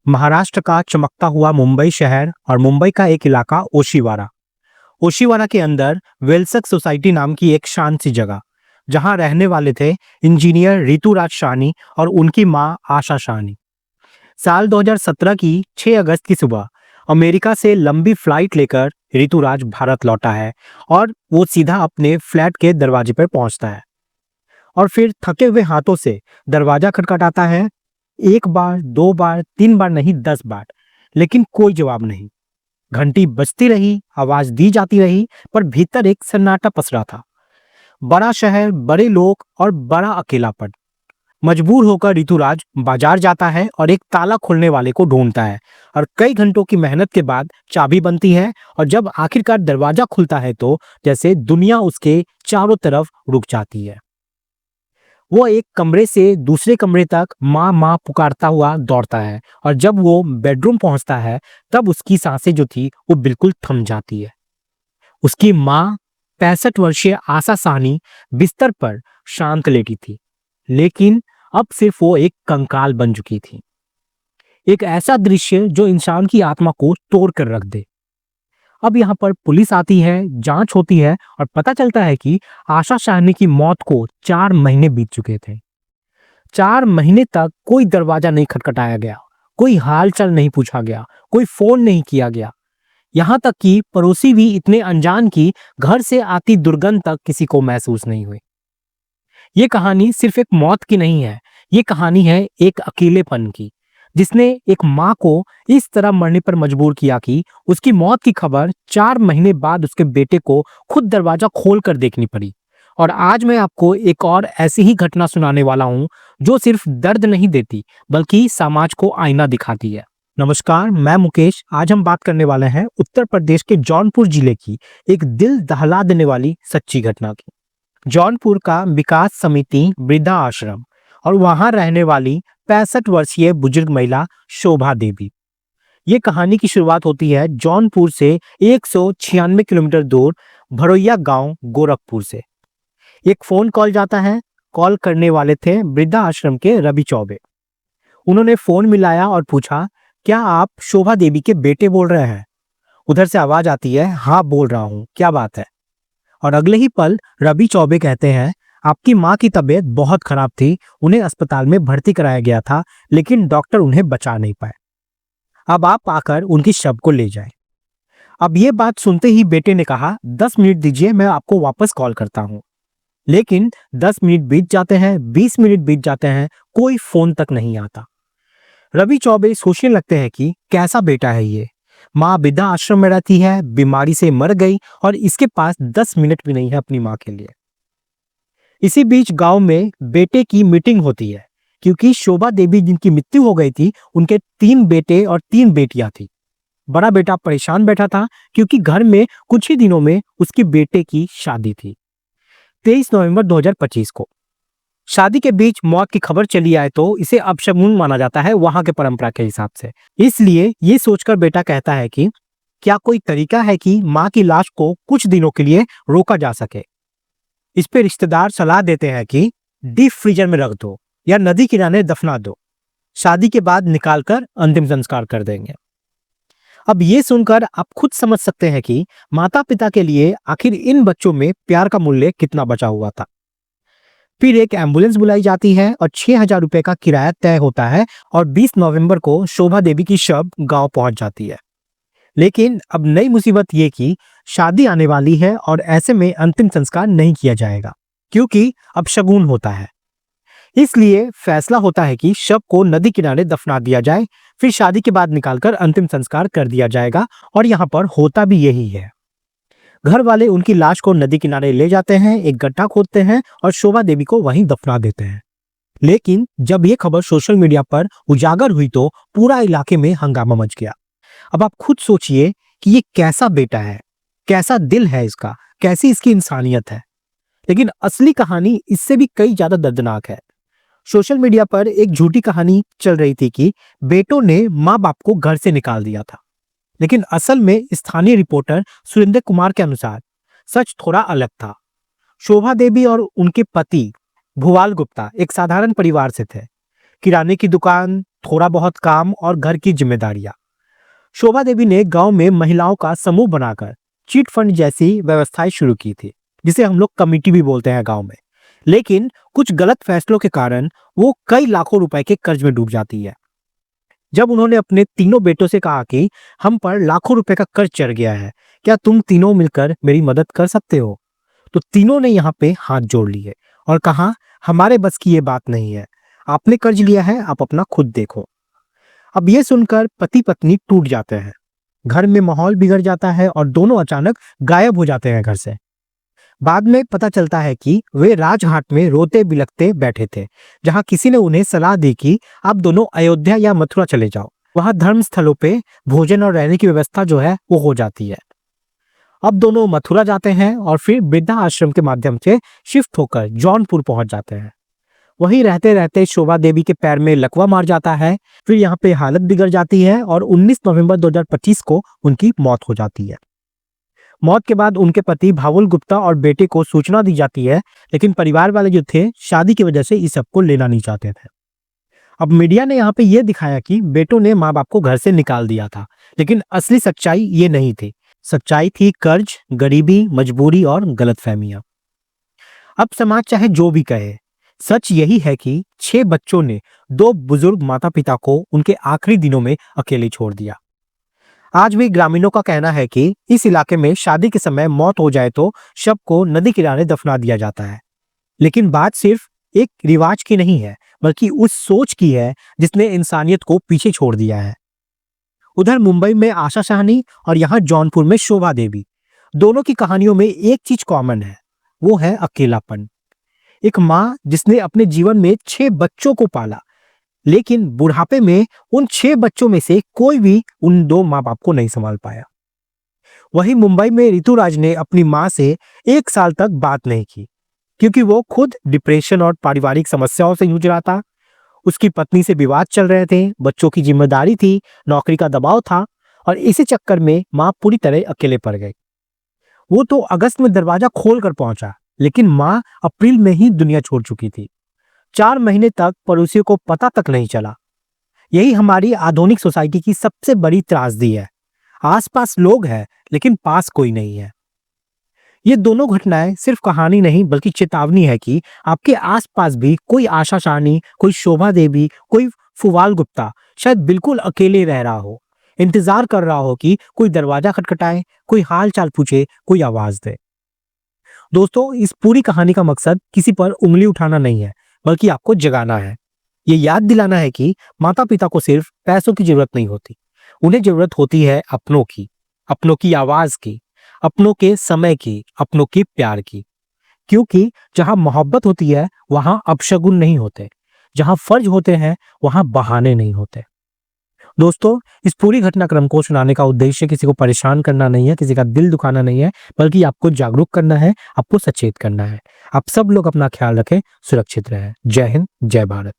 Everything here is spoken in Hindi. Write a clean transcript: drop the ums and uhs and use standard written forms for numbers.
महाराष्ट्र का चमकता हुआ मुंबई शहर और मुंबई का एक इलाका ओशिवारा। ओशिवारा के अंदर वेल्सक सोसाइटी नाम की एक शांत सी जगह, जहां रहने वाले थे इंजीनियर ऋतुराज शाहनी और उनकी मां आशा शाहनी। साल 2017 की 6 अगस्त की सुबह अमेरिका से लंबी फ्लाइट लेकर ऋतुराज भारत लौटा है और वो सीधा अपने फ्लैट के दरवाजे पर पहुंचता है और फिर थके हुए हाथों से दरवाजा खटखटाता है। एक बार, दो बार, तीन बार नहीं, 10 बार, लेकिन कोई जवाब नहीं। घंटी बजती रही, आवाज दी जाती रही, पर भीतर एक सन्नाटा पसरा था। बड़ा शहर, बड़े लोग और बड़ा अकेलापन। मजबूर होकर ऋतुराज बाजार जाता है और एक ताला खोलने वाले को ढूंढता है और कई घंटों की मेहनत के बाद चाबी बनती है और जब आखिरकार दरवाजा खुलता है तो जैसे दुनिया उसके चारों तरफ रुक जाती है। वो एक कमरे से दूसरे कमरे तक माँ माँ पुकारता हुआ दौड़ता है और जब वो बेडरूम पहुंचता है तब उसकी सांसें जो थी वो बिल्कुल थम जाती है। उसकी माँ 65 वर्षीय आशा साहनी बिस्तर पर शांत लेटी थी, लेकिन अब सिर्फ वो एक कंकाल बन चुकी थी। एक ऐसा दृश्य जो इंसान की आत्मा को तोड़ कर रख दे। अब यहाँ पर पुलिस आती है, जांच होती है और पता चलता है कि आशा साहनी की मौत को 4 महीने बीत चुके थे। 4 महीने तक कोई दरवाजा नहीं खटखटाया गया, कोई हालचाल नहीं पूछा गया, कोई फोन नहीं किया गया। यहाँ तक कि पड़ोसी भी इतने अनजान कि घर से आती दुर्गंध तक किसी को महसूस नहीं हुई। ये कहानी सिर्फ एक मौत की नहीं है, ये कहानी है एक अकेलेपन की, जिसने एक माँ को इस तरह मरने पर मजबूर किया कि उसकी मौत की खबर 4 महीने बाद उसके बेटे को खुद दरवाजा खोल कर देखनी पड़ी। और आज मैं आपको एक और ऐसी ही घटना सुनाने वाला हूँ जो सिर्फ दर्द नहीं देती बल्कि समाज को आईना दिखाती है। नमस्कार, मैं मुकेश। आज हम बात करने वाले हैं उत्तर प्रदेश के जौनपुर जिले की एक दिल दहला देने वाली सच्ची घटना की। जौनपुर का विकास समिति वृद्धा आश्रम और वहां रहने वाली 65 वर्षीय बुजुर्ग महिला शोभा देवी। ये कहानी की शुरुआत होती है जौनपुर से 196 किलोमीटर दूर भरोइया गांव गोरखपुर से। एक फोन कॉल जाता है। कॉल करने वाले थे वृद्धा आश्रम के रवि चौबे। उन्होंने फोन मिलाया और पूछा, क्या आप शोभा देवी के बेटे बोल रहे हैं? उधर से आवाज आती है, हाँ बोल रहा हूँ, क्या बात है? और अगले ही पल रवि चौबे कहते हैं, आपकी माँ की तबीयत बहुत खराब थी, उन्हें अस्पताल में भर्ती कराया गया था, लेकिन डॉक्टर उन्हें बचा नहीं पाए। अब आप आकर उनकी शव को ले जाएं। अब ये बात सुनते ही बेटे ने कहा, 10 मिनट दीजिए, मैं आपको वापस कॉल करता हूँ। लेकिन 10 मिनट बीत जाते हैं, 20 मिनट बीत जाते हैं, कोई फोन तक नहीं आता। रवि चौबे सोचने लगते हैं कि कैसा बेटा है ये। माँ वृद्धा आश्रम में रहती है, बीमारी से मर गई और इसके पास 10 मिनट भी नहीं है अपनी माँ के लिए। इसी बीच गांव में बेटे की मीटिंग होती है, क्योंकि शोभा देवी जिनकी मृत्यु हो गई थी उनके 3 बेटे और 3 बेटियां थी। बड़ा बेटा परेशान बैठा था क्योंकि घर में कुछ ही दिनों में उसकी बेटे की शादी थी। 23 नवंबर 2025 को शादी के बीच मौत की खबर चली आए तो इसे अपशगुन माना जाता है वहां के परंपरा के हिसाब से। इसलिए ये सोचकर बेटा कहता है कि क्या कोई तरीका है कि माँ की लाश को कुछ दिनों के लिए रोका जा सके। इस पे रिश्तेदार सलाह देते हैं कि डीप फ्रीजर में रख दो या नदी किनारे दफना दो, शादी के बाद निकालकर अंतिम संस्कार कर देंगे। अब ये सुनकर आप खुद समझ सकते हैं कि माता पिता के लिए आखिर इन बच्चों में प्यार का मूल्य कितना बचा हुआ था। फिर एक एम्बुलेंस बुलाई जाती है और 6,000 रुपए का किराया तय होता है और 20 नवंबर को शोभा देवी की शव गांव पहुंच जाती है। लेकिन अब नई मुसीबत ये कि शादी आने वाली है और ऐसे में अंतिम संस्कार नहीं किया जाएगा, क्योंकि अब शगुन होता है। इसलिए फैसला होता है कि शव को नदी किनारे दफना दिया जाए, फिर शादी के बाद निकालकर अंतिम संस्कार कर दिया जाएगा। और यहाँ पर होता भी यही है। घर वाले उनकी लाश को नदी किनारे ले जाते हैं, एक गड्ढा खोदते हैं और शोभा देवी को वहीं दफना देते हैं। लेकिन जब ये खबर सोशल मीडिया पर उजागर हुई तो पूरा इलाके में हंगामा मच गया। अब आप खुद सोचिए कि ये कैसा बेटा है, कैसा दिल है इसका, कैसी इसकी इंसानियत है। लेकिन असली कहानी इससे भी कई ज्यादा दर्दनाक है। सोशल मीडिया पर एक झूठी कहानी चल रही थी कि बेटों ने माँ बाप को घर से निकाल दिया था, लेकिन असल में स्थानीय रिपोर्टर सुरेंद्र कुमार के अनुसार सच थोड़ा अलग था। शोभा देवी और उनके पति भुवाल गुप्ता एक साधारण परिवार से थे। किराने की दुकान, थोड़ा बहुत काम और घर की जिम्मेदारियां। शोभा देवी ने गांव में महिलाओं का समूह बनाकर चिट फंड जैसी व्यवस्थाएं शुरू की थी, जिसे हम लोग कमेटी भी बोलते हैं गांव में। लेकिन कुछ गलत फैसलों के कारण वो कई लाखों रुपए के कर्ज में डूब जाती है। जब उन्होंने अपने तीनों बेटों से कहा कि हम पर लाखों रुपए का कर्ज चढ़ गया है, क्या तुम तीनों मिलकर मेरी मदद कर सकते हो? तो तीनों ने यहाँ पे हाथ जोड़ लिए और कहा, हमारे बस की ये बात नहीं है, आपने कर्ज लिया है, आप अपना खुद देखो। अब ये सुनकर पति पत्नी टूट जाते हैं, घर में माहौल बिगड़ जाता है और दोनों अचानक गायब हो जाते हैं घर से। बाद में पता चलता है कि वे राजघाट में रोते बिलखते बैठे थे, जहां किसी ने उन्हें सलाह दी कि आप दोनों अयोध्या या मथुरा चले जाओ, वहां धर्म स्थलों पे भोजन और रहने की व्यवस्था जो है वो हो जाती है। अब दोनों मथुरा जाते हैं और फिर वृद्धा आश्रम के माध्यम से शिफ्ट होकर जौनपुर पहुंच जाते हैं। वहीं रहते रहते शोभा देवी के पैर में लकवा मार जाता है, फिर यहाँ पे हालत बिगड़ जाती है और 19 नवंबर 2025 को उनकी मौत हो जाती है। मौत के बाद उनके पति भावुल गुप्ता और बेटे को सूचना दी जाती है, लेकिन परिवार वाले जो थे शादी की वजह से इस सबको लेना नहीं चाहते थे। अब मीडिया ने यहाँ पे ये दिखाया कि बेटों ने माँ बाप को घर से निकाल दिया था, लेकिन असली सच्चाई ये नहीं थी। सच्चाई थी कर्ज, गरीबी, मजबूरी और गलतफहमियां। अब समाज चाहे जो भी कहे, सच यही है कि 6 बच्चों ने 2 बुजुर्ग माता पिता को उनके आखिरी दिनों में अकेले छोड़ दिया। आज भी ग्रामीणों का कहना है कि इस इलाके में शादी के समय मौत हो जाए तो शव को नदी किनारे दफना दिया जाता है। लेकिन बात सिर्फ एक रिवाज की नहीं है, बल्कि उस सोच की है जिसने इंसानियत को पीछे छोड़ दिया है। उधर मुंबई में आशा शाहनी और यहाँ जौनपुर में शोभा देवी, दोनों की कहानियों में एक चीज कॉमन है, वो है अकेलापन। एक माँ जिसने अपने जीवन में 6 बच्चों को पाला, लेकिन बुढ़ापे में उन 6 बच्चों में से कोई भी उन 2 माँ बाप को नहीं संभाल पाया। वहीं मुंबई में ऋतुराज ने अपनी माँ से 1 साल तक बात नहीं की, क्योंकि वो खुद डिप्रेशन और पारिवारिक समस्याओं से जूझ रहा था। उसकी पत्नी से विवाद चल रहे थे, बच्चों की जिम्मेदारी थी, नौकरी का दबाव था और इसी चक्कर में माँ पूरी तरह अकेले पड़ गई। वो तो अगस्त में दरवाजा खोल कर पहुंचा, लेकिन माँ अप्रैल में ही दुनिया छोड़ चुकी थी। 4 महीने तक पड़ोसियों को पता तक नहीं चला। यही हमारी आधुनिक सोसाइटी की सबसे बड़ी त्रासदी है। आसपास लोग हैं, लेकिन पास कोई नहीं है। ये दोनों घटनाएं सिर्फ कहानी नहीं, बल्कि चेतावनी है कि आपके आसपास भी कोई आशा शाहनी, कोई शोभा देवी, कोई फुवाल गुप्ता शायद बिल्कुल अकेले रह रहा हो, इंतजार कर रहा हो कि कोई दरवाजा खटखटाए, कोई हाल चाल पूछे, कोई आवाज दे। दोस्तों, इस पूरी कहानी का मकसद किसी पर उंगली उठाना नहीं है, बल्कि आपको जगाना है। ये याद दिलाना है कि माता पिता को सिर्फ पैसों की जरूरत नहीं होती, उन्हें जरूरत होती है अपनों की आवाज की, अपनों के समय की, अपनों के प्यार की। क्योंकि जहां मोहब्बत होती है वहां अपशगुन नहीं होते, जहां फर्ज होते हैं वहां बहाने नहीं होते। दोस्तों, इस पूरी घटनाक्रम को सुनाने का उद्देश्य किसी को परेशान करना नहीं है, किसी का दिल दुखाना नहीं है, बल्कि आपको जागरूक करना है, आपको सचेत करना है। आप सब लोग अपना ख्याल रखें, सुरक्षित रहें। जय हिंद, जय भारत।